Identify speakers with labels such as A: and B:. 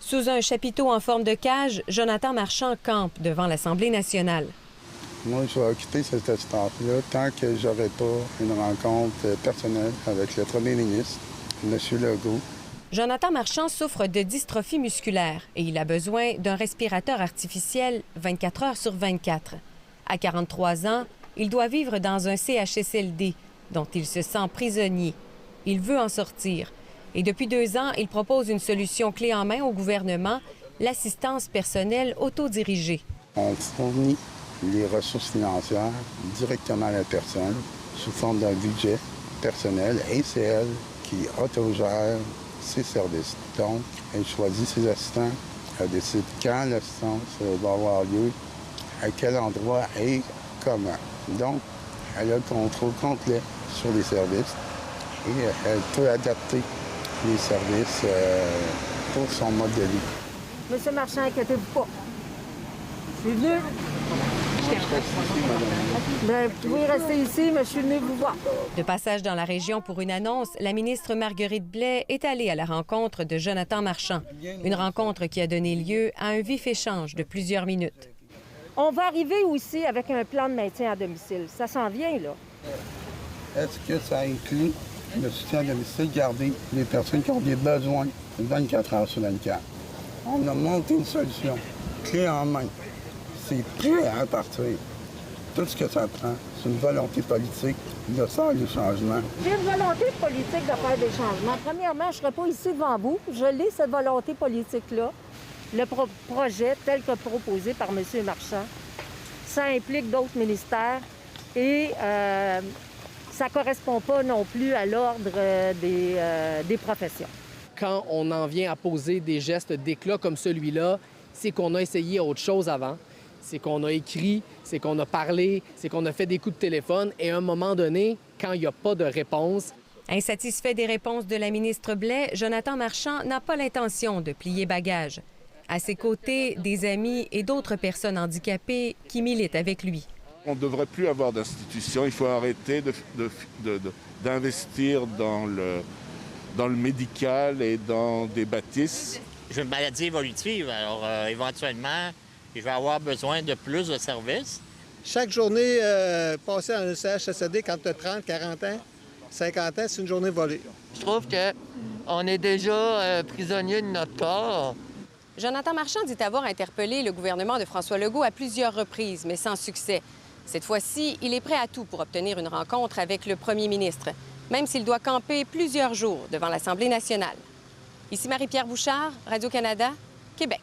A: Sous un chapiteau en forme de cage, Jonathan Marchand campe devant l'Assemblée nationale.
B: Moi, je vais occuper cette espace-là tant que j'aurai pas une rencontre personnelle avec le premier ministre, M. Legault.
A: Jonathan Marchand souffre de dystrophie musculaire et il a besoin d'un respirateur artificiel 24 heures sur 24. À 43 ans, il doit vivre dans un CHSLD dont il se sent prisonnier. Il veut en sortir. Et depuis 2 ans, il propose une solution clé en main au gouvernement, l'assistance personnelle autodirigée.
B: On fournit les ressources financières directement à la personne sous forme d'un budget personnel et c'est elle qui autogère ses services. Donc, elle choisit ses assistants, elle décide quand l'assistance va avoir lieu, à quel endroit et comment. Donc, elle a le contrôle complet sur les services et elle peut adapter les services pour son mode de vie.
C: Monsieur Marchand, inquiétez-vous pas. Je suis venu. Bien, vous pouvez rester ici, mais je suis venu vous voir.
A: De passage dans la région pour une annonce, la ministre Marguerite Blais est allée à la rencontre de Jonathan Marchand. Une rencontre qui a donné lieu à un vif échange de plusieurs minutes.
C: On va arriver aussi avec un plan de maintien à domicile. Ça s'en vient, là.
B: Est-ce que ça inclut le soutien à domicile, garder les personnes qui ont des besoins 24 heures sur 24? On a monté une solution, clé en main. C'est prêt à partir. Tout ce que ça prend, c'est une volonté politique de faire des changements.
C: J'ai une volonté politique de faire des changements. Premièrement, je ne serai pas ici devant vous. Je l'ai, cette volonté politique-là. Le projet tel que proposé par M. Marchand, ça implique d'autres ministères et ça ne correspond pas non plus à l'ordre des professions.
D: Quand on en vient à poser des gestes d'éclat comme celui-là, c'est qu'on a essayé autre chose avant. C'est qu'on a écrit, c'est qu'on a parlé, c'est qu'on a fait des coups de téléphone et à un moment donné, quand il n'y a pas de réponse...
A: Insatisfait des réponses de la ministre Blais, Jonathan Marchand n'a pas l'intention de plier bagage. À ses côtés, des amis et d'autres personnes handicapées qui militent avec lui.
E: On ne devrait plus avoir d'institutions. Il faut arrêter d'investir dans le médical et dans des bâtisses.
F: J'ai une maladie évolutive, alors éventuellement, je vais avoir besoin de plus de services.
G: Chaque journée passée en CHSLD quand tu as 30, 40 ans, 50 ans, c'est une journée volée.
H: Je trouve qu'on est déjà prisonnier de notre corps.
A: Jonathan Marchand dit avoir interpellé le gouvernement de François Legault à plusieurs reprises, mais sans succès. Cette fois-ci, il est prêt à tout pour obtenir une rencontre avec le premier ministre, même s'il doit camper plusieurs jours devant l'Assemblée nationale. Ici Marie-Pierre Bouchard, Radio-Canada, Québec.